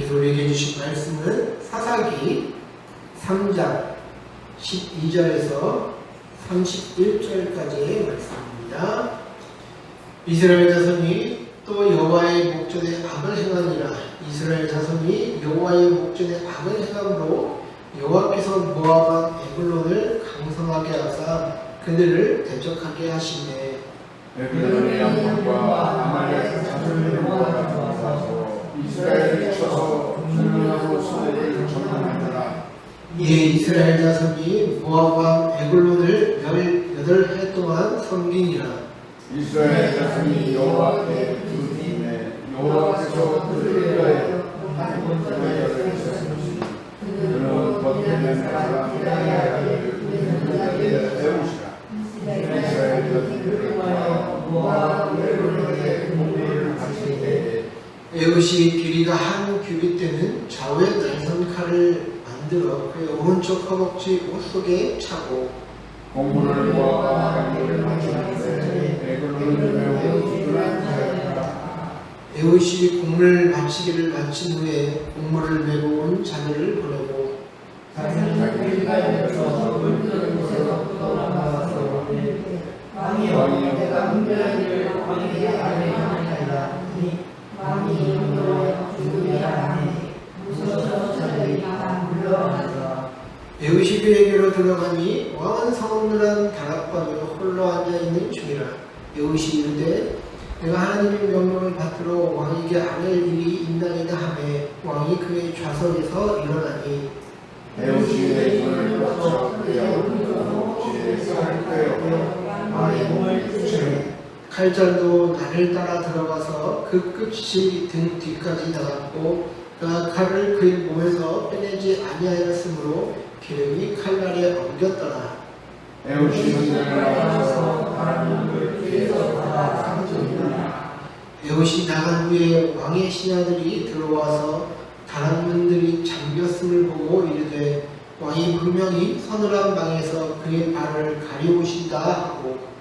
그래서 우리에게 주신 말씀은 사사기 3장 12절에서 31절까지의 말씀입니다. 이스라엘 자손이 또 여호와의 목전에 악을 행하니라. 이스라엘 자손이 여호와의 목전에 악을 행함으로 여호와께서 모압 왕 에글론을 강성하게 하사 그들을 대적하게 하시네. 에글론의 양반과 아말렉 자손을 모아서 이스라엘을 쳐서 분명하고 소를 정탐하더라. 이에 이스라엘 자손이 모압 왕 에글론을 18해 동안 섬기니라. 이스라엘 자손이 여호와 앞에 부르짖매 여호와께서 그들을 위하여 한 구하여를 주셨으니 그는 벗겨낸 사람 야야를 배우시라. 이스라엘 자손들을 위하여 모압 에글론의 공물을 바칠 때에 에웃이 길이가 한 규빗 되는 좌우의 날선 칼을 만들어 그의 오른쪽 허벅지 옷 속에 차고 공물을 모아 강물을 맞추는데 에글론을 매우 두둔한 자였다. 에웃이 공물을 마치기를 마친 후에 공물을 메고 온 자들을 보내고 자기를 기다려서 물들은 곳에서 돌아가서 왕이여 내가 분별한 일을 왕에게 알려하나이다. 왕이 이르되 죽으리 하니 무서워서 저들이 다 물러가더라. 에웃이 그에게로 들어가니 왕은 성문한 다락방에 홀로 앉아있는 중이라. 에웃이 이르되 내가 하나님의 명령을 받들어 왕에게 아뢰 일이 있나이다 하매 왕이 그의 좌석에서 일어나니 에웃이 내 손을 뻗쳐 그의 오른쪽 목지에 쌀을 떼어 왕의 몸을 붙이매 칼날도 나를 따라 들어가서 그 끝이 등 뒤까지 닿았고 그가 칼을 그의 몸에서 빼내지 아니하였으므로 기름이 칼날에 엉겼더라. 에웃이 문전을 나가서 다른 눈을 피해서 받아 상주이나 에웃이 나간 후에 왕의 신하들이 들어와서 다락문들이 잠겼음을 보고 이르되 왕이 분명히 서늘한 방에서 그의 발을 가리우신다 하고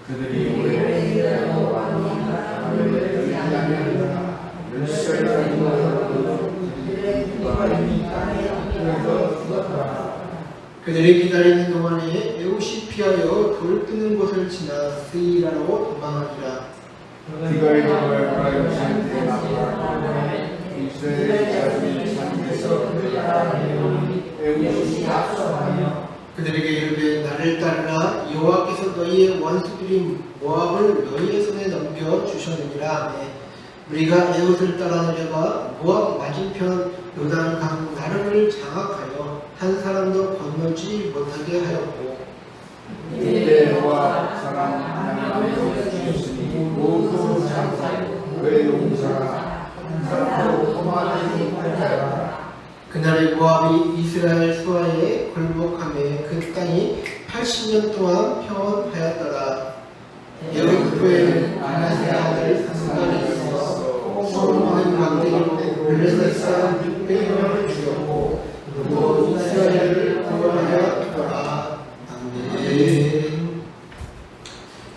그들이 오래 왕이 밤을 들지 아니하리라. 열시를 가지고 그들의 발이 땅에 엎드려서 죽었더라. 그들이 기다리는 동안에 에웃이 피하여 돌 뜨는 곳을 지나 스이라로 도망하니라. 그가 이름을 브라임산 때 나타나며 이스라엘 자손이 산에서 그를 알아내오니 에웃이 앞서가며 그들에게 이르되 나를 따르라. 여호와께서 너희의 원수들인 모압을 너희의 손에 넘겨 주셨느니라 하매 우리가 에웃을 따라 내려가 모압 맞은편 요단강 나름을 장악하여 한 사람도 건너지 못하게 하였고 이데와 사람 하나님을 주셨으니 모두 장사요 그의 용사가 한 사람도 도망하지 못하였다. 그날의 모압이 이스라엘 수하에 굴복하며 그 땅이 80년 동안 평온하였더라. 에웃 후에는 아나세 아들 산발이 있어 솔로몬의 막대기로 블레셋 사람 600명을 죽였고 또 이스라엘을 구원하였더라. 아멘.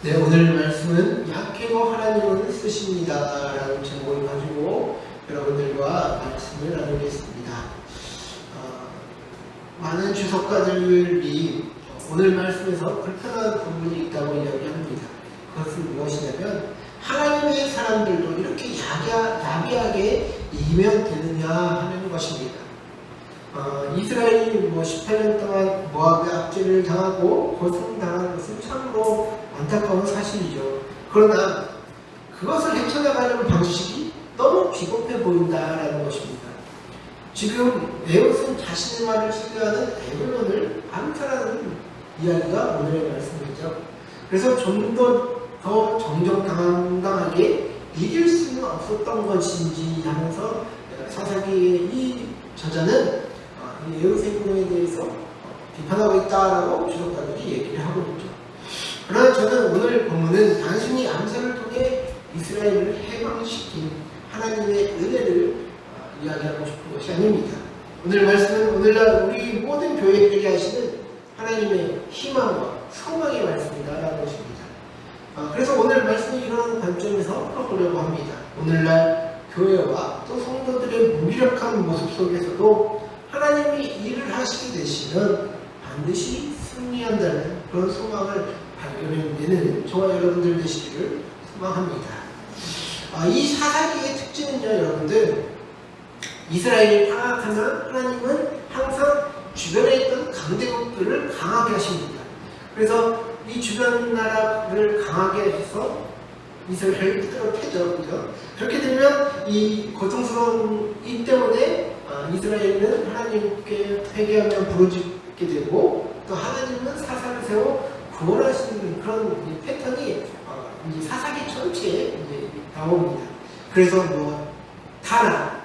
네, 오늘 말씀은 약해도 하나님은 쓰십니다 라는 제목을 가지고 여러분들과 말씀을 나누겠습니다. 많은 주석가들이 오늘 말씀에서 불편한 부분이 있다고 이야기합니다. 그것은 무엇이냐면 하나님의 사람들도 이렇게 야비하게 이기면 되느냐 하는 것입니다. 이스라엘이 18년 동안 모압의 압제를 당하고 고통당하는 것은 참으로 안타까운 사실이죠. 그러나 그것을 헤쳐나가는 방식이 너무 비겁해 보인다라는 것입니다. 지금 에웃은 자신의 말을 신뢰하는 에글론을 암살하는 이야기가 오늘의 말씀이죠. 그래서 좀 더 정정당당하게 이길 수는 없었던 것인지 하면서 사사기의 이 저자는 이 에웃의 행동에 대해서 비판하고 있다라고 주석가들이 얘기를 하고 있죠. 그러나 저는 오늘 본문은 단순히 암살을 통해 이스라엘을 해방시킨 하나님의 은혜를 이야기하고 싶은 것이 아닙니다. 오늘 말씀은 오늘날 우리 모든 교회들에게 하시는 하나님의 희망과 소망의 말씀이다라는 것입니다. 그래서 오늘 말씀이 이런 관점에서 풀어보려고 합니다. 오늘날 교회와 또 성도들의 무기력한 모습 속에서도 하나님이 일을 하시게 되시면 반드시 승리한다는 그런 소망을 발견해내는 저와 여러분들 되시기를 소망합니다. 이 사사기의 특징은요, 여러분들, 이스라엘이 타락하면 하나님은 항상 주변에 있던 강대국들을 강하게 하십니다. 그래서 이 주변 나라를 강하게 해서 이스라엘을 패죠. 그죠? 그렇게 되면 이 고통스러운 이 때문에 이스라엘은 하나님께 회개하면 부르짖게 되고, 또 하나님은 사사를 세워 구원하시는 그런 이 패턴이 이 사사기 전체에 이제 나옵니다. 그래서 뭐 타락,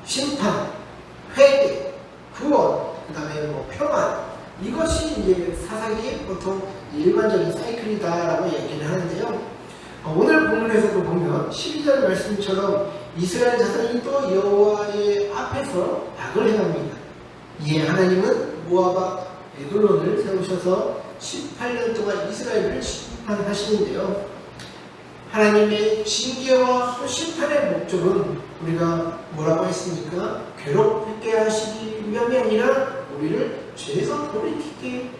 심판, 회개, 구원, 그 다음에 뭐 평안, 이것이 이제 사사기의 보통 일반적인 사이클이다라고 얘기를 하는데요. 오늘 본문에서도 보면 12절 말씀처럼 이스라엘 자손이 또 여호와의 앞에서 악을 행합니다. 이에 하나님은 모압과 에글론을 세우셔서 18년 동안 이스라엘을 심판하시는데요. 하나님의 징계와 심판의 목적은 우리가 뭐라고 했습니까? 괴롭게 하시기 위함이 아니라 우리를 죄에서 돌이키게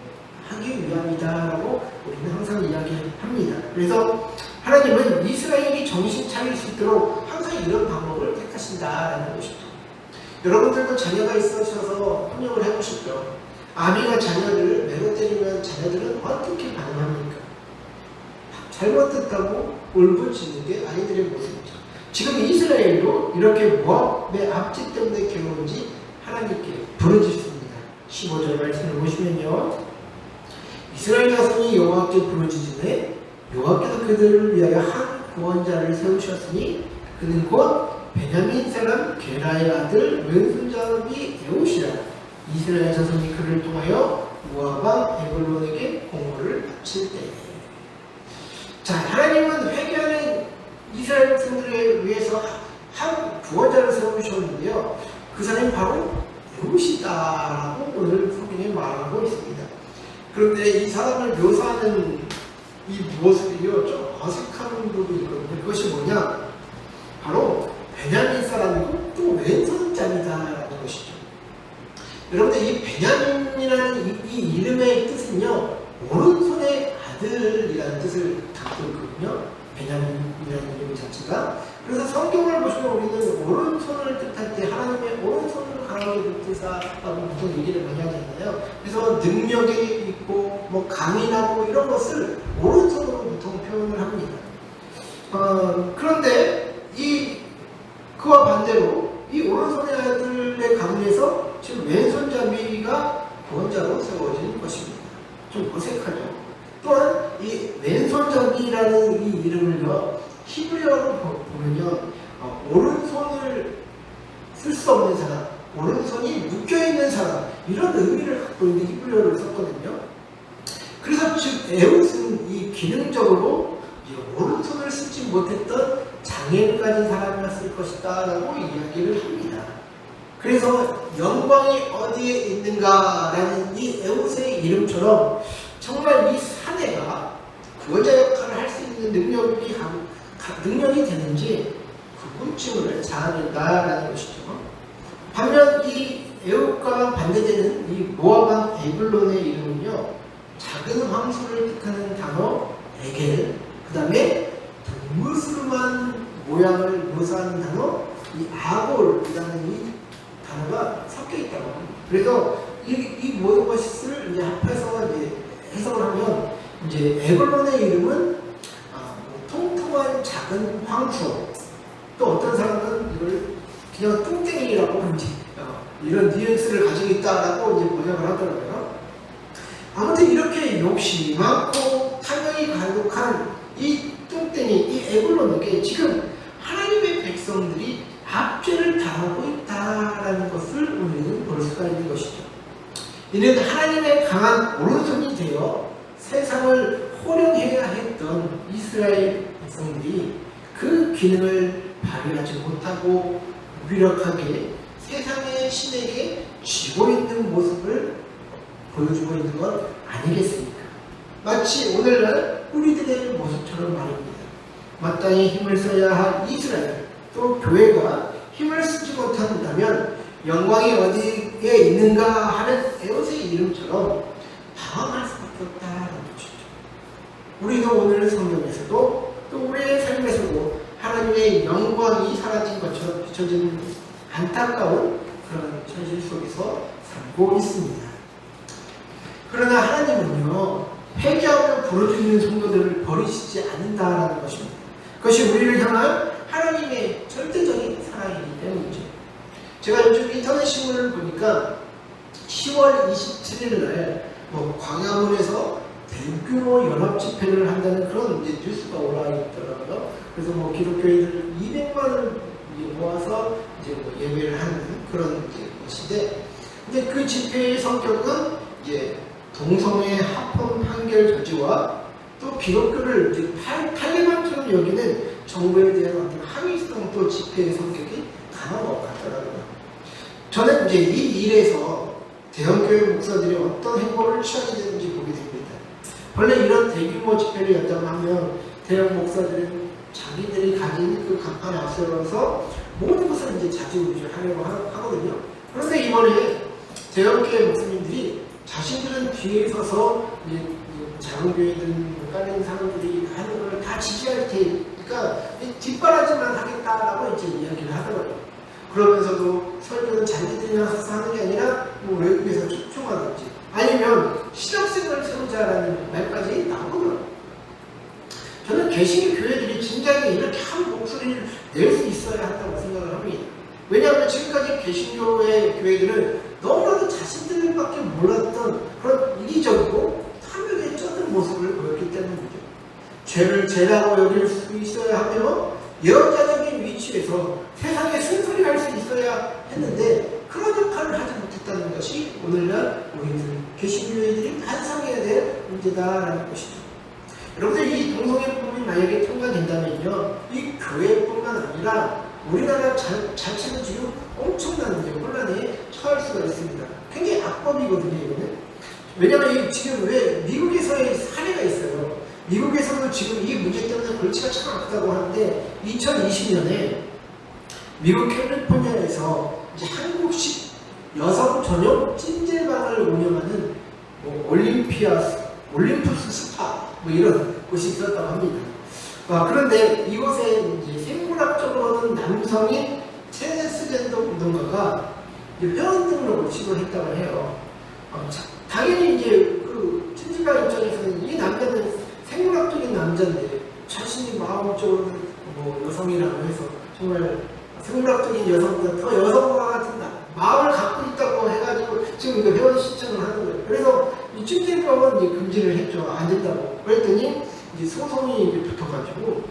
하기 위함이다라고 우리는 항상 이야기합니다. 그래서 하나님은 이스라엘이 정신 차릴 수 있도록 항상 이런 방법을 택하신다라는 것이죠. 여러분들도 자녀가 있으셔서 협력을 해보셨죠? 아비가 자녀를 매로 때리면 자녀들은 어떻게 반응합니까? 잘못 듣다고 울부짖는 게 아이들의 모습이죠. 지금 이스라엘도 이렇게 모압의 앞짓 때문에 괴로운지 하나님께 부르짖습니다. 15절 말씀을 보시면요, 이스라엘 자손이 여호와께 부르짖으되 여호와께서 그들을 위하여 한 구원자를 세우셨으니 그는 곧 베냐민 사람 게라의 아들 왼손잡이 에웃이라. 이스라엘 자손이 그를 통하여 모압 왕 에글론에게 공로를 바칠 때. 자, 하나님은 회개하는 이스라엘 백성들을 위해서 한 구원자를 세우셨는데요. 그 사람이 바로 에웃이다라고 오늘 성경에 말하고 있습니다. 그런데 이 사람을 묘사하는 이 모습이요, 좀 어색한 부분이 있거든요. 그것이 뭐냐? 바로 베냐민 사람이고 또 왼손잡이다라는 것이죠. 여러분들, 이 베냐민이라는 이 이름의 뜻은요, 오른손의 아들이라는 뜻을 갖고 있거든요. 베냐민이라는 이름 자체가. 그래서 성경을 보시면 우리는 오른손을 뜻할 때 하나님의 오른손을 강하게 붙드사라고 보통 얘기를 많이 하잖아요. 그래서 능력이 있고 뭐 강인하고 이런 것을 오른손으로 보통 표현을 합니다. 그런데 그와 반대로 이 오른손의 아들의 가문에서 지금 왼손잡이가 구원자로 세워진 것입니다. 좀 어색하죠. 또한 이 왼손잡이라는 이 이름을요, 히브리어로 보면요, 오른손을 쓸 수 없는 사람, 오른손이 묶여있는 사람, 이런 의미를 갖고 있는 히브리어를 썼거든요. 그래서 즉 에웃은 이 기능적으로 이 오른손을 쓰지 못했던 장애를 가진 사람이었을 것이다 라고 이야기를 합니다. 그래서 영광이 어디에 있는가 라는 이 에웃의 이름처럼 정말 이 사내가 구원자 역할을 할 수 있는 능력이 되는지 궁금증을 자아낸다라는 것이죠. 반면 이 에웃과 반대되는 이 모압 왕 에글론의 이름은요, 작은 황소를 뜻하는 단어 에겔, 그 다음에 동물스름한 모양을 묘사하는 단어 이 아골이라는 이 단어가 섞여 있다고 합니다. 그래서 이 모든 것을 이제 합해서 이제 해석을 하면 이제 에글론의 이름은 통통한 작은 황소, 또 어떤 사람은 이걸 그냥 뚱땡이라고 이제 이런 뉘앙스를 가지고 있다라고 이제 번역을 하더라고요. 아무튼 이렇게 욕심이 많고 탐욕이 가득한 이 뚱땡이, 이 에글론에게 지금 하나님의 백성들이 압죄를 당하고 있다라는 것을 우리는 볼 수가 있는 것이죠. 이는 하나님의 강한 오른손이 되어 세상을 호령해야 했던 이스라엘 백성들이 그 기능을 발휘하지 못하고 무기력하게 세상의 신에게 쥐고 있는 모습을 보여주고 있는 것 아니겠습니까? 마치 오늘날 우리들의 모습처럼 말입니다. 마땅히 힘을 써야 할 이스라엘, 또 교회가 힘을 쓰지 못한다면 영광이 어디에 있는가 하는 에롯의 이름처럼 방황할 수밖에 없다는 것이죠. 우리도 오늘 성경에서도 또 우리의 삶에서도 하나님의 영광이 사라진 것처럼 비춰지는 안타까운 그런 현실 속에서 살고 있습니다. 그러나 하나님은요, 회개하며 부르짖는 성도들을 버리시지 않는다라는 것입니다. 그것이 우리를 향한 하나님의 절대적인 사랑이기 때문이죠. 제가 요즘 인터넷 신문을 보니까 10월 27일 날 광화문에서 대규모 연합 집회를 한다는 그런 이제 뉴스가 올라와 있더라고요. 그래서 기독교인들 200만을 모아서 이제 예배를 하는 그런 것인데, 근데 그 집회의 성격은 이제 동성애 합헌 판결 저지와 또 기독교를 이제 탈레반처럼 여기는 정부에 대한 어떤 항의성 또 집회의 성격이 강한 것 같더라고요. 저는 이제 이 일에서 대형교회 목사들이 어떤 행보를 취하게 되는지 보게 됩니다. 원래 이런 대규모 집회를 연다고 하면 대형 목사들은 자기들이 가진 그 간판 앞세워서 모든 것을 이제 자지우지하려고 하거든요. 그런데 이번에 대형교회 목사님들이 자신들은 뒤에 서서 작은 교회들 깔린 사람들이 하는 걸 다 지지할 테니까 뒷바라지만 하겠다라고 이제 이야기를 하더라고요. 그러면서도 설교는 자기들이 나서서 하는 게 아니라 외국에서 초청하든지 아니면 신학생을 세우자라는 말까지 나오더라고요. 저는 개신교 교회들이 진작에 이렇게 한 목소리를 낼 수 있어야 한다고 생각을 합니다. 왜냐하면 지금까지 개신교의 교회들은 너무나도 자신들밖에 몰랐던 그런 이기적이고 탐욕에 쩌든 모습을 보였기 때문이죠. 죄를 죄라고 여길 수 있어야 하며 예언자적인 위치에서 세상에 순소리할 수 있어야 했는데 그런 역할을 하지 못했다는 것이 오늘날 우리들 개신교회들이 반성해야 될 문제다라는 것이죠. 여러분들 이 동성애법이 만약에 통과된다면요, 이 교회뿐만 아니라 우리나라 자체는 지금 엄청난 혼란에 처할 수가 있습니다. 굉장히 악법이거든요, 이거는. 왜냐하면 지금 왜 미국에서의 사례가 있어요. 미국에서도 지금 이 문제 때문에 골치가 참 아프다고 하는데 2020년에 미국 캘리포니아에서 이제 한국식 여성 전용 찜질방을 운영하는 올림푸스 스파 이런 곳이 있었다고 합니다. 그런데 이곳에 이제 생물학적으로는 남성인 트랜스젠더 운동가가 회원 등록을 시도했다고 해요. 당연히 이제 그 찜질방 입장에서는 이 남자는 생물학적인 남자인데 자신이 마음적으로는 여성이라고 해서 정말 생물학적인 여성보다 더 여성과 같은 마음을 갖고 있다고 해가지고 지금 이거 회원 신청을 하는 거예요. 그래서 이 찜질방은 이제 금지를 했죠. 안 된다고. 그랬더니 이제 소송이 이제 붙어가지고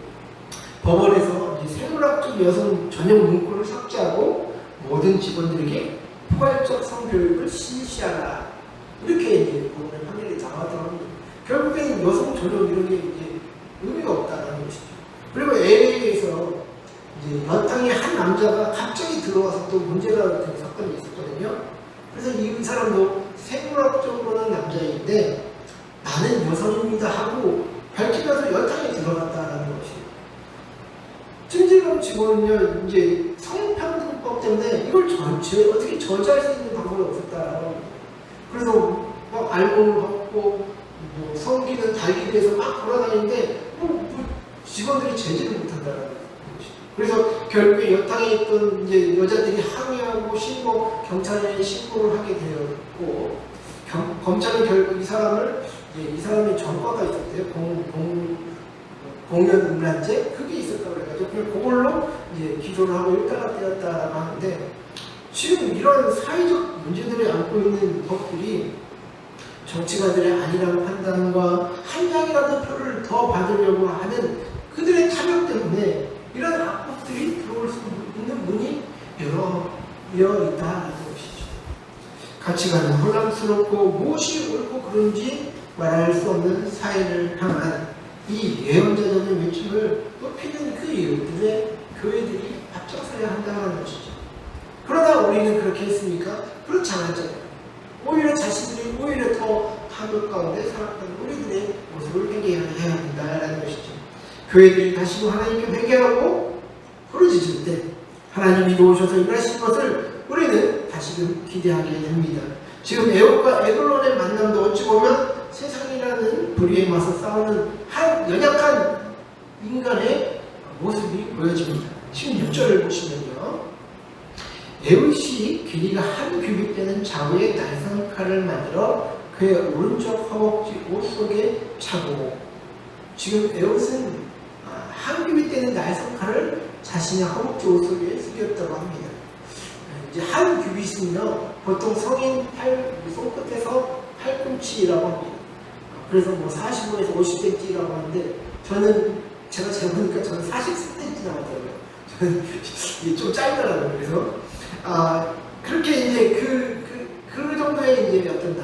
법원에서 이제 생물학적 여성 전용 문구를 삭제하고 모든 직원들에게 포괄적 성교육을 실시하라. 이렇게 이제 법원의 판결이 나왔더라고요. 결국에는 여성 전용 이런 게 이제 의미가 없다는 것이죠. 그리고 LA에서 이제 여탕의 한 남자가 갑자기 들어와서 또 문제가 된 사건이 있었거든요. 그래서 이 사람도 생물학적으로는 남자인데 나는 여성입니다 하고 밝히면서 여탕에 들어갔다라는 것이에요. 찜질방 직원은요, 이제 성평등법 때문에 이걸 어떻게 저지할 수 있는 방법이 없었다라고 합니다. 그래서 막 알몸을 벗고 성기는 달기 위해서 막 돌아다니는데 직원들이 제지를 못한다라는 것이죠. 그래서 결국에 여탕에 있던 이제 여자들이 항의하고 경찰에 신고를 하게 되었고, 검찰은 결국 이 사람의 전과가 있었대요. 공연 음란죄 그게 있었다고 그래가지고 그걸로 이제 기소를 하고 일단락되었다라고 하는데, 지금 이런 사회적 문제들을 안고 있는 법들이 정치가들의 아니라는 판단과 한 장이라도 표를 더 받으려고 하는 그들의 탐욕 때문에 이런 악법들이 들어올 수 있는 문이 열어 있다는 것이죠. 가치관은 혼란스럽고 무엇이 옳고 그른지 말할 수 없는 사회를 향한 이 예언자적인 외침을 높이는 그 이유들의 교회들이 앞장서야 한다는 것이죠. 그러나 우리는 그렇게 했습니까? 그렇지 않았잖아요. 오히려 자신들이 더 탐욕 가운데 살았던 우리들의 모습을 회개해야 한다는 것이죠. 교회들이 다시금 하나님께 회개하고 부르짖을 때 하나님이 도우셔서 일하신 것을 우리는 다시금 기대하게 됩니다. 지금 애굽과 에글론의 만남도 어찌 보면 세상이라는 불의에 맞서 싸우는 한 연약한 인간의 모습이 보여집니다. 16절을 보시면요. 에봇이 길이가 한 규빗 되는 좌우의 날선 칼을 만들어 그의 오른쪽 허벅지 옷 속에 차고, 지금 에봇은 한 규빗 되는 날선 칼을 자신의 허벅지 옷 속에 숨겼다고 합니다. 이제 한 규빗은요, 보통 성인 손끝에서 팔꿈치라고 합니다. 그래서 뭐 45에서 50cm라고 하는데, 제가 재보니까 저는 40cm 나왔더라고요. 저는 이게 좀 짧더라고요. 그래서 그렇게 이제 그 정도의 이제 어떤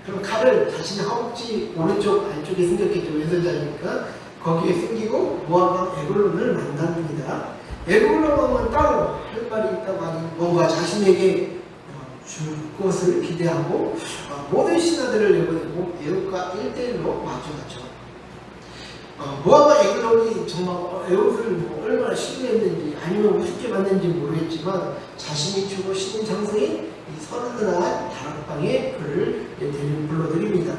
그럼 칼을 자신의 허벅지 오른쪽 안쪽에 숨겼겠죠. 왼손잡이니까 거기에 숨기고 모압 왕 에글론을 만납니다. 에글론 왕은 따로 할 말이 있다고 하는, 뭔가 자신에게 줄 것을 기대하고 모든 신하들을 내보내고 에봇과 1대1로 마주하죠. 모압 왕 에글론이 정말 에봇을 얼마나 신뢰했는지 아니면 우습게 봤는지 모르겠지만, 자신이 주로 쉬는 장소인 이 서느한 다락방에 그를 불러드립니다.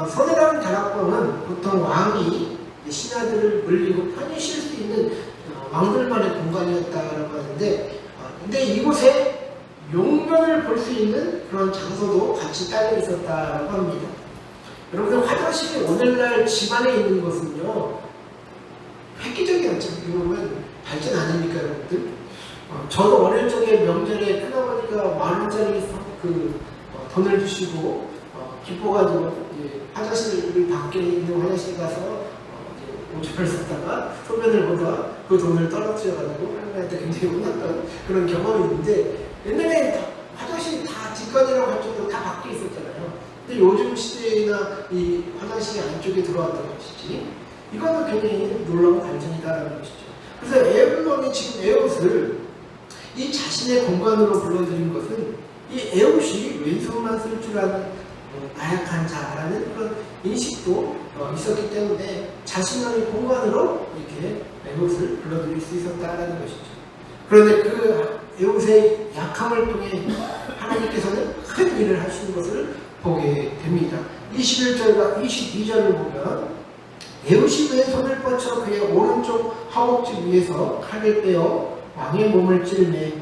서느한 다락방은 보통 왕이 신하들을 물리고 편히 쉴 수 있는 왕들만의 공간이었다고 하는데, 근데 이곳에 용변을 볼 수 있는 그런 장소도 같이 딸려 있었다고 합니다. 여러분들, 화장실이 오늘날 집안에 있는 것은요, 획기적이 않죠. 이거 보면 발전 아닙니까, 여러분들? 저도 어릴 적에 명절에 큰아버지가 10,000원짜리 돈을 주시고 기뻐가지고 화장실 밖에 있는 화장실 가서 오줌을 쌌다가 소변을 보다 그 돈을 떨어뜨려가지고 할머니한테 굉장히 혼났던 그런 경험이 있는데, 옛날에 화장실이 다 뒷간이라고 할 정도로 다 밖에 있었잖아요. 근데 요즘 시대나 이 화장실이 안쪽에 들어왔다는 것이지, 이거는 굉장히 놀라운 발전이다라는 것이죠. 그래서 에글론이 지금 에봇을 이 자신의 공간으로 불러들인 것은 이 에봇이 왼손만 쓸 줄 아는 나약한 자라는 그런 인식도 있었기 때문에 자신만의 공간으로 이렇게 에봇을 불러들일 수 있었다는 것이죠. 그런데 그 에봇의 약함을 통해 하나님께서는 큰 일을 하시는 것을 보게 됩니다. 21절과 22절을 보면, 에봇이 왼손을 뻗쳐 그의 오른쪽 허벅지 위에서 칼을 빼어 왕의 몸을 찌르매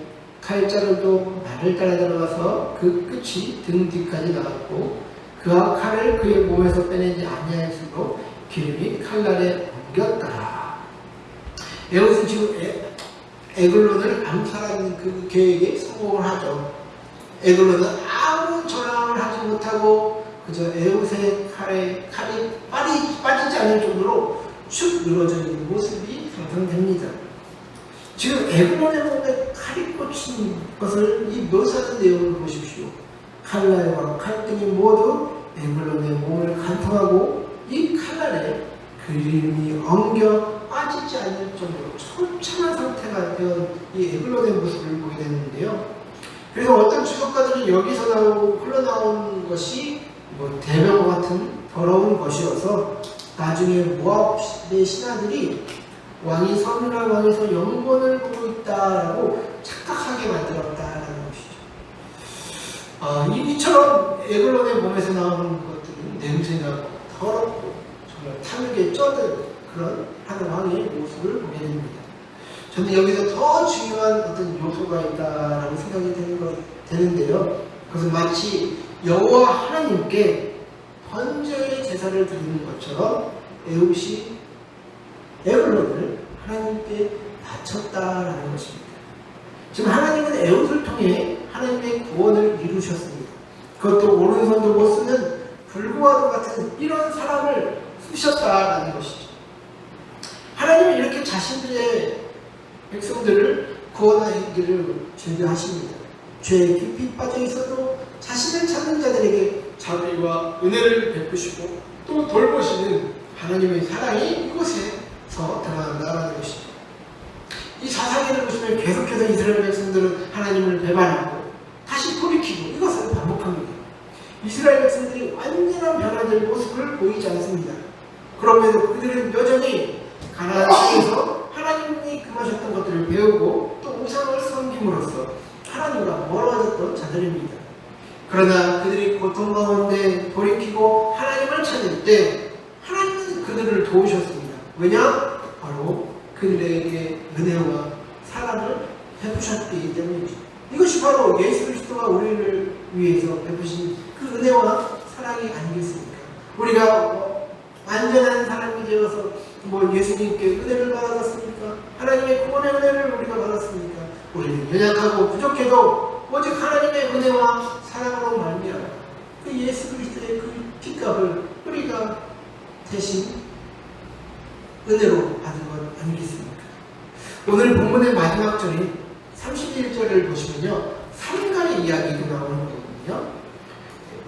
칼자루도 나를 따라 들어가서 그 끝이 등 뒤까지 나갔고, 그가 칼을 그의 몸에서 빼내지 아니하였으므로 기름이 칼날에 옮겼더라. 에봇은 지금 에글론을 암살하는 그 계획에 성공을 하죠. 에글론은 아무 저항을 하지 못하고 그저 에봇의 칼이 빠지지 않을 정도로 축 늘어져 있는 모습이 상상됩니다. 지금 에글론의 몸에 칼이 꽂힌 것을 이 묘사하는 내용을 보십시오. 칼날과 칼등이 모두 에글론의 몸을 관통하고 이 칼날에 그림이 엉겨 빠지지 않을 정도로 처참한 상태가 된 이 에글론의 모습을 보게 되는데요. 그래서 어떤 주석가들은 여기서 흘러나온 것이 대병과 같은 더러운 것이어서 나중에 모압의 신하들이 왕이 서느한 왕에서 영본을 보고 있다라고 착각하게 만들었다라는 것이죠. 이처럼 에글론의 몸에서 나오는 것들은 냄새나고 더럽고 정말 타르게 쪄든 그런 한 왕의 모습을 보게 됩니다. 저는 여기서 더 중요한 어떤 요소가 있다라고 생각이 되는데요. 그것은 마치 여호와 하나님께 번제의 제사를 드리는 것처럼 에봇이 에글론을 하나님께 바쳤다라는 것입니다. 지금 하나님은 에봇을 통해 하나님의 구원을 이루셨습니다. 그것도 오른손도 못 쓰는 불구와도 같은 이런 사람을 쓰셨다라는 것이죠. 하나님은 이렇게 자신들의 백성들을 구원하기를 준비하십니다. 죄에 깊이 빠져 있어도 자신을 찾는 자들에게 자비와 은혜를 베푸시고 또 돌보시는 하나님의 사랑이 이곳에서 드러난다는 것이죠. 이 사사기를 보시면 계속해서 이스라엘 백성들은 하나님을 배반하고 다시 돌이키고 이것을 반복합니다. 이스라엘 백성들이 완전한 변화된 모습을 보이지 않습니다. 그럼에도 그들은 여전히 가나안 땅에서 하나님이 금하셨던 것들을 배우고 또 우상을 섬김으로써 하나님과 멀어졌던 자들입니다. 그러나 그들이 고통 가운데 돌이키고 하나님을 찾을 때 하나님은 그들을 도우셨습니다. 왜냐? 바로 그들에게 은혜와 사랑을 베푸셨기 때문이죠. 이것이 바로 예수 그리스도가 우리를 위해서 베푸신 그 은혜와 사랑이 아니겠습니까? 우리가 완전한 사람이 되어서 예수님께 은혜를 받았습니까? 하나님의 구원의 은혜를 우리가 받았습니까? 우리는 연약하고 부족해도 오직 하나님의 은혜와 사랑으로 말미암아 그 예수 그리스도의 그 핏값을 우리가 대신 은혜로 받은 것 아니겠습니까? 오늘 본문의 마지막 절인 31절을 보시면요, 삼가의 이야기도 나오는 거거든요.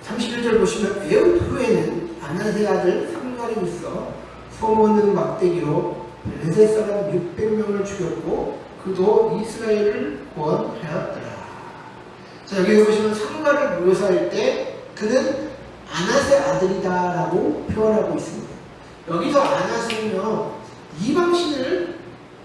31절 보시면 에웃 후에는 아나세 아들 삼갈이 있어 소모는 막대기로 블레셋 사람 600명을 죽였고 그도 이스라엘을 구원하였더라. 자, 여기 보시면 삼갈을 묘사할 때 그는 아나세 아들이다 라고 표현하고 있습니다. 여기서 아나세는요, 이방신을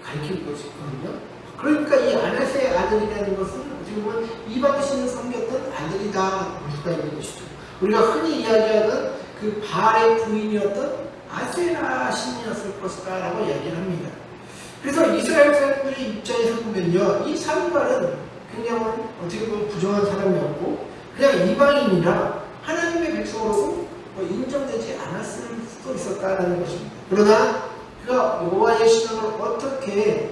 가리키고 있거든요. 그러니까 이 아나세의 아들이라는 것은 어떻게 보면 이방신을 섬겼던 아들이다 볼 수가 있는 것이죠. 우리가 흔히 이야기하던 그 바알의 부인이었던 아세라 신이었을 것이다 라고 이야기를 합니다. 그래서 이스라엘 사람들의 입장에서 보면요, 이 삼갈은 그냥 어떻게 보면 부정한 사람이었고 그냥 이방인이라 하나님의 백성으로도 인정되지 않았을 수도 있었다라는 것입니다. 그러나 그가 여호와의 신앙을 어떻게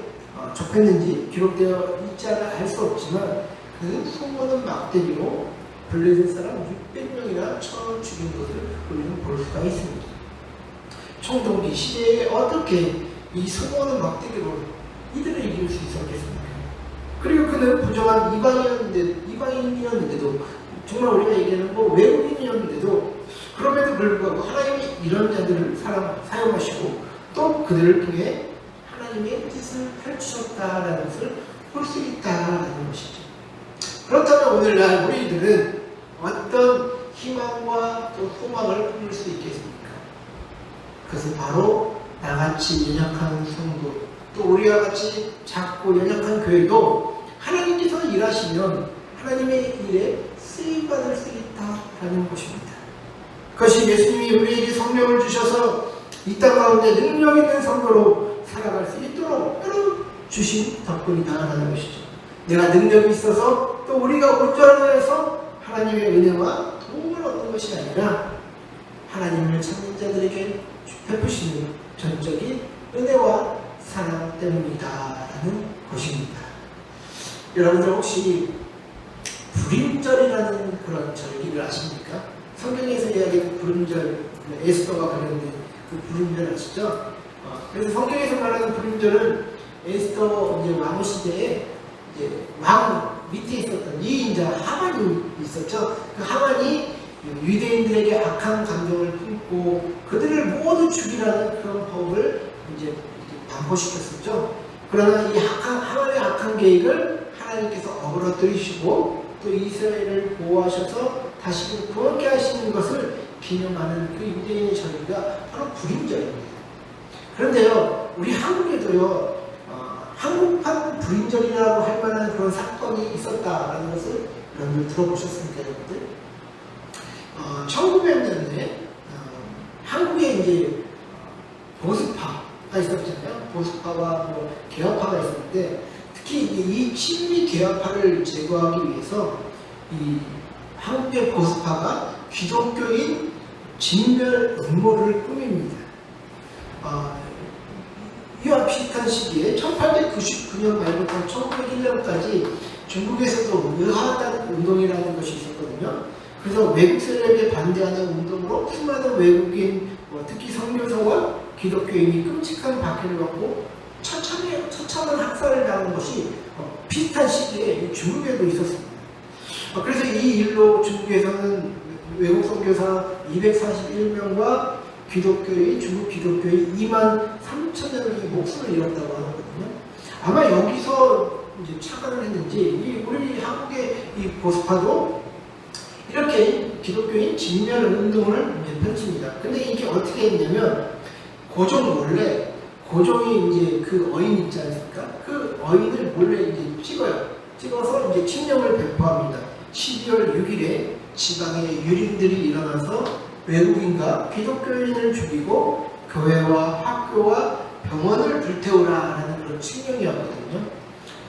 접했는지 기록되어 있지 않아 알 수 없지만 그 소모는 막대기로 블레셋 사람 600명이나 쳐 죽인 것을 우리는 볼 수가 있습니다. 청동기 시대에 어떻게 이 소모는 막대기로 이들을 이길 수 있었겠습니까? 그리고 그는 부정한 이방인이었는데도 정말 우리가 얘기하는 외국인이었는데도 그럼에도 불구하고 하나님이 이런 자들을 사용하시고 또 그들을 통해 하나님의 뜻을 펼치셨다라는 것을 볼 수 있다라는 것이죠. 그렇다면 오늘날 우리들은 어떤 희망과 또 소망을 품을 수 있겠습니까? 그것은 바로 나같이 연약한 성도, 또 우리와 같이 작고 연약한 교회도 하나님께서 일하시면 하나님의 일에 쓰임받을 수 있다라는 것입니다. 그것이 예수님이 우리에게 성령을 주셔서 이 땅 가운데 능력 있는 성도로 살아갈 수 있도록 주신 덕분이다라는 것이죠. 내가 능력이 있어서 또 우리가 온전하게 해서 하나님의 은혜와 도움을 얻는 것이 아니라 하나님을 찾는 자들에게 베푸시는 전적인 은혜와 사랑 때문이다라는 것입니다. 여러분들 혹시 불임절이라는 그런 절기를 아십니까? 성경에서 이야기하는 불임절, 에스더가 관련된 그 불임절 아시죠? 그래서 성경에서 말하는 불임절은 에스더 왕 시대에 왕 밑에 있었던 이인자 하만이 있었죠. 그 하만이 유대인들에게 악한 감정을 품고 그들을 모두 죽이라는 그런 법을 반포시켰었죠. 그러나 이 하만의 악한 계획을 하나님께서 어그러뜨리시고 또 이스라엘을 보호하셔서 다시 구원케 하시는 것을 기념하는 그 유대인의 절기가 바로 불임절입니다. 그런데요, 우리 한국에도요, 한국판 불임절이라고 할 만한 그런 사건이 있었다라는 것을 여러분들 들어보셨습니까, 여러분들? 1900년대 한국에 보수파가 있었잖아요. 보수파와 개혁파가 있었는데 특히 이 친미 개혁파를 제거하기 위해서 이 한국의 보수파가 기독교인 진멸 음모를 꾸밉니다. 이와 비슷한 시기에 1899년 말부터 1901년까지 중국에서도 의하단 운동이라는 것이 있었거든요. 그래서 외국 세력에 반대하는 운동으로 수많은 외국인, 특히 선교사와 기독교인이 끔찍한 박해를 받고 처참한 학살을 당한 것이 비슷한 시기에 중국에도 있었습니다. 그래서 이 일로 중국에서는 외국 선교사 241명과 중국 기독교인 2만 3천여 명이 목숨을 잃었다고 하거든요. 아마 여기서 착안을 했는지 우리 한국의 이 보수파도 이렇게 기독교인 진멸 운동을 펼칩니다. 근데 이게 어떻게 했냐면 고종이 그 어인 있지 않습니까? 그 어인을 몰래 찍어요. 찍어서 이제 칙령을 배포합니다. 12월 6일에 지방에 유린들이 일어나서 외국인과 기독교인을 죽이고 교회와 학교와 병원을 불태우라라는 그런 칙령이었거든요.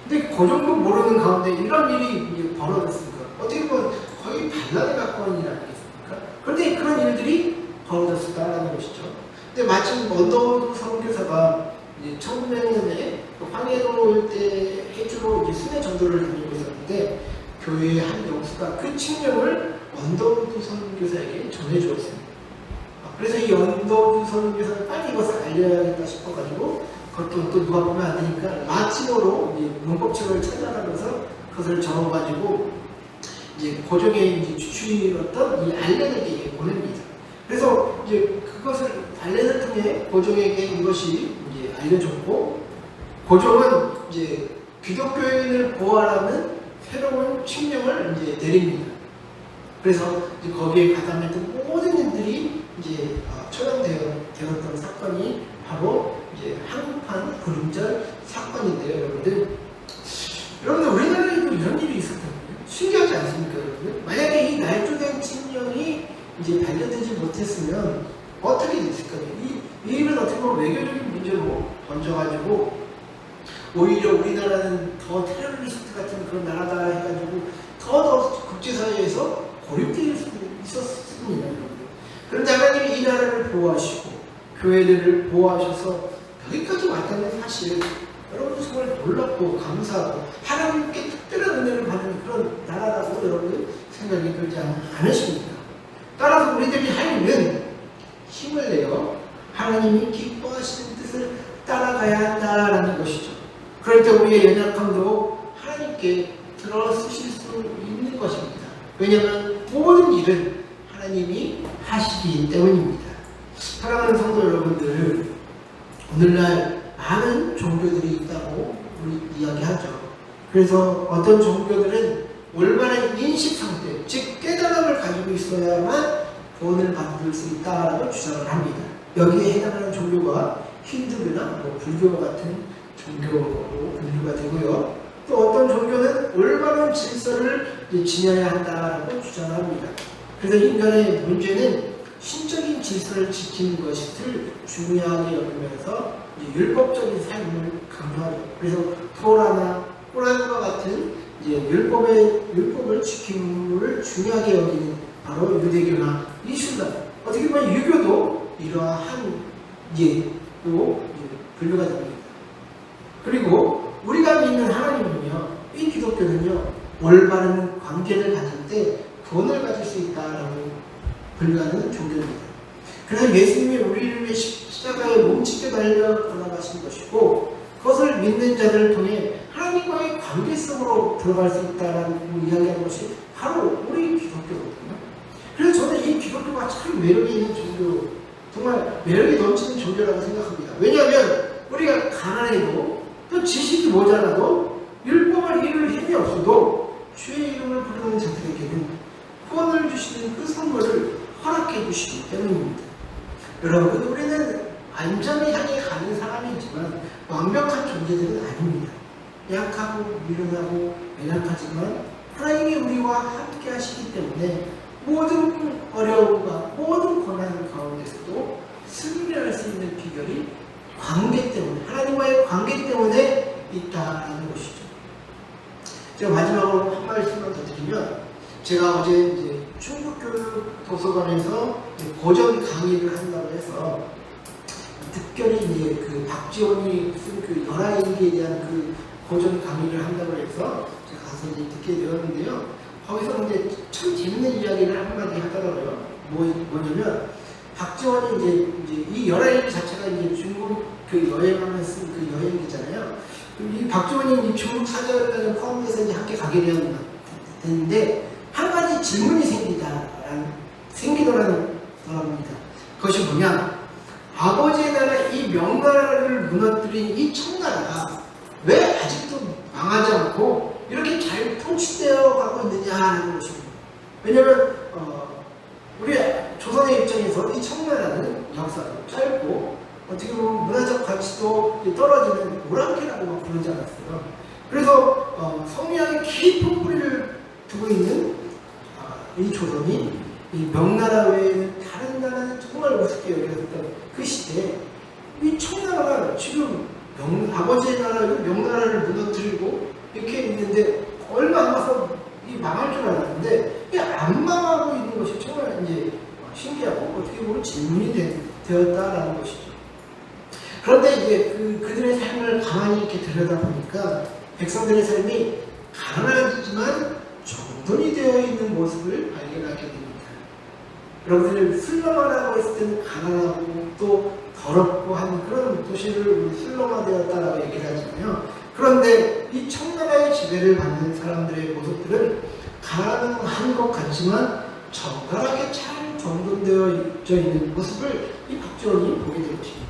근데 그 정도 모르는 가운데 이런 일이 이제 벌어졌습니다. 어떻게 보면 거의 반란에 가까운 일 아니겠습니까? 그런데 그런 일들이 벌어졌다라는 것이죠. 근데 마침 원더우드 선교사가 이제 1900년에 황해도 일대 해주로 이제 순회 전도를 다니고 있었는데 교회의 한 영수가 그 칙령을 원더우드 선교사에게 전해주었습니다. 그래서 이 원더우드 선교사는 빨리 이것을 알려야겠다 싶어가지고 그것도 또 누가 보면 안 되니까 라틴어로 이제 문법책을 찾아가면서 그것을 적어가지고 이제 고종의 이제 주축이었던 이 알렌에게 보냅니다. 그래서 이제 그것을 알렌을 통해 고종에게 이것이 이제 알려졌고, 고종은 이제 기독교인을 보호하라는 새로운 칙령을 이제 내립니다. 그래서 이제 거기에 가담했던 모든 일들이 이제 처형되었던 사건이 바로 이제 한국판 구름절 사건인데요, 여러분들. 여러분들 우리나라에도 이런 일이 있었던 거예요. 신기하지 않습니까, 여러분들? 만약에 이 날조된 칙령이 이제 발견되지 못했으면 어떻게 됐을까요? 이 일은 어떻게 보면 외교적인 문제로 번져가지고 오히려 우리나라는 더 테러리스트 같은 그런 나라다 해가지고 더 국제사회에서 고립될 수 있었습니다. 그런데 하나님이 이 나라를 보호하시고 교회들을 보호하셔서 여기까지 왔다는 사실, 여러분 정말 놀랍고 감사하고 하나님께 특별한 은혜를 받는 그런 나라라고 여러분 생각이 들지 않으십니까? 따라서 우리들이 할 일은 힘을 내어 하나님이 기뻐하시는 뜻을 따라가야 한다라는 것이죠. 그럴 때 우리의 연약함도 하나님께 들어 쓰실 수 있는 것입니다. 왜냐하면 모든 일은 하나님이 하시기 때문입니다. 사랑하는 성도 여러분들, 오늘날 많은 종교들이 있다고 우리 이야기하죠. 그래서 어떤 종교들은 올바른 인식 상태, 즉 깨달음을 가지고 있어야만 구원을 받을 수 있다라고 주장을 합니다. 여기에 해당하는 종교가 힌두교나 불교 같은 종교로 분류가 되고요. 또 어떤 종교는 올바른 질서를 지녀야 한다라고 주장합니다. 그래서 인간의 문제는 신적인 질서를 지키는 것을 중요하게 여기면서 율법적인 삶을 강조하죠. 그래서 토라나 꾸란과 같은 율법을 지킴을 중요하게 여기는 바로 유대교나 이슬람, 어떻게 보면 유교도 이러한 예로 분류가 됩니다. 그리고 우리가 믿는 하나님은요, 이 기독교는요, 올바른 관계를 가질 때 구원을 가질 수 있다라고 분류하는 종교입니다. 그래서 예수님이 우리를 위해 십자가에 몸짓게 달려 돌아가신 것이고, 그것을 믿는 자들을 통해 하나님과의 관계 속으로 들어갈 수 있다라는 이야기하는 것이 바로 우리 기독교거든요. 그래서 저는 이 기독교가 참 매력이 있는 종교, 정말 매력이 넘치는 종교라고 생각합니다. 왜냐하면 우리가 가난해도 또 지식이 모자라도 율법을 이룰 힘이 없어도 주의 이름을 부르는 자들에게는 구원을 주시는 그 선물을 허락해 주시기 때문입니다. 여러분, 우리는 안전을 향해 가는 사람이지만 완벽한 존재들은 아닙니다. 약하고 미련하고 연약하지만 하나님이 우리와 함께 하시기 때문에 모든 어려움과 모든 고난 가운데서도 승리할 수 있는 비결이 관계 때문에, 하나님과의 관계 때문에 있다는 것이죠. 제가 마지막으로 한 말씀만 더 드리면, 제가 어제 이제 충북교육 도서관에서 고전 강의를 한다고 해서 특별히 이제 그 박지원이 쓴 그 열아일기에 대한 그 고전 강의를 한다고 해서 제가 가서 이제 듣게 되었는데요. 거기서 이제 참 재밌는 이야기를 한마디 하더라고요. 뭐냐면 박지원이 이제 이 열아일기 자체가 이제 중국 그 여행하면서 쓴 그 여행기잖아요. 이 박지원이 이제 중국 사절단을 포함해서 이제 함께 가게 되는데 한 가지 질문이 생기더라는 겁니다. 그것이 뭐냐? 아버지의 나라 이 명나라를 무너뜨린 이 청나라가 왜 아직도 망하지 않고 이렇게 잘 통치되어 가고 있느냐는 것입니다. 왜냐하면 우리 조선의 입장에서 이 청나라는 역사도 짧고 어떻게 보면 문화적 가치도 떨어지는 오랑캐라고 부르지 않았어요. 그래서 성리학에 깊은 뿌리를 두고 있는 이 조선이 이 명나라 외에는 다른 나라는 정말 우습게 여겼던 그 시대에 이 청나라가 지금 아버지의 나라 명나라를 무너뜨리고 이렇게 있는데 얼마 안 가서 이 망할 줄 알았는데 이 안 망하고 있는 것이 정말 이제 신기하고 어떻게 보면 질문이 되었다라는 것이죠. 그런데 이제 그들의 삶을 가만히 이렇게 들여다보니까 백성들의 삶이 가난하지만 정돈이 되어 있는 모습을 발견하게 됩니다. 여러분들이 슬럼화라고 했을 때는 가난하고 또 더럽고 한 그런 도시를 슬럼화되었다라고 얘기를 하잖아요. 그런데 이 청나라의 지배를 받는 사람들의 모습들은 가난한 것 같지만 정갈하게 잘 정돈되어 있는 모습을 이 박지원이 보게 될 것입니다.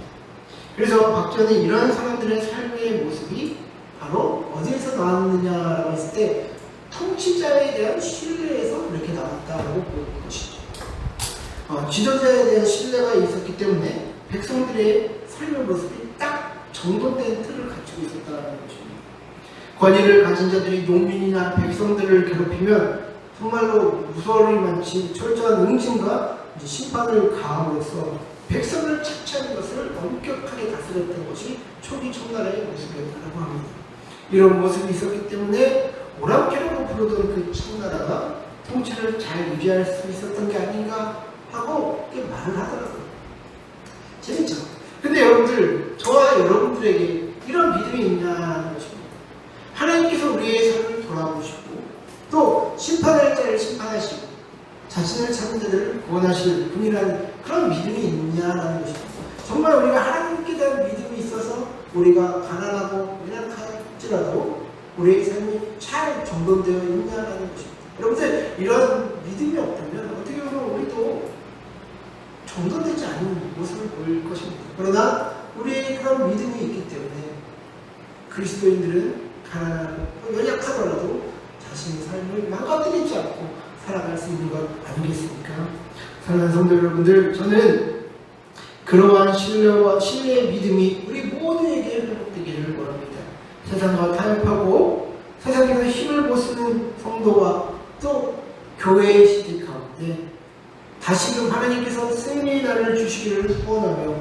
그래서 박지원이 이러한 사람들의 삶의 모습이 바로 어디에서 나왔느냐라고 했을 때 통치자에 대한 신뢰에서 이렇게 나왔다고 보는 것이죠. 지도자에 대한 신뢰가 있었기 때문에 백성들의 삶의 모습이 딱 정돈된 틀을 갖추고 있었다는 것입니다. 권위를 가진 자들이 농민이나 백성들을 괴롭히면 정말로 무서움이 많지 철저한 응징과 심판을 가함으로써 백성을 착취하는 것을 엄격하게 다스렸던 것이 초기 청나라의 모습이었다고 합니다. 이런 모습이 있었기 때문에 오랑캐라고 부르던 그 청나라가 통치를 잘 유지할 수 있었던 게 아닌가 하고 이렇게 말을 하더라고요. 재밌죠? 근데 여러분들, 저와 여러분들에게 이런 믿음이 있냐는 것입니다. 하나님께서 우리의 삶을 돌아보시고 또 심판할 자를 심판하시고 자신을 찾는 자들을 구원하실 분이라는 그런 믿음이 있냐라는 것입니다. 정말 우리가 하나님께 대한 믿음이 있어서 우리가 가난하고 연약할지라도 우리의 삶이 잘 정돈되어 있냐라는 것입니다. 여러분들, 이런 믿음이 없다면 어떻게 보면 우리도 정돈되지 않은 모습을 보일 것입니다. 그러나 우리의 그런 믿음이 있기 때문에 그리스도인들은 가난하고 연약하더라도 자신의 삶을 망가뜨리지 않고 살아갈 수 있는 것 아니겠습니까? 사랑하는 성도 여러분들, 저는 그러한 신뢰의 믿음이 우리 모두에게 회복되기를 원합니다. 세상과 타협하고 세상에서 힘을 못 쓰는 성도와 또 교회의 시대 가운데 다시금 하나님께서 승리의 날을 주시기를 소원하며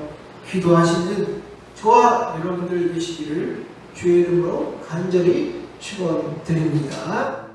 기도하시는 저와 여러분들 되시기를 주의 이름으로 간절히 축원드립니다.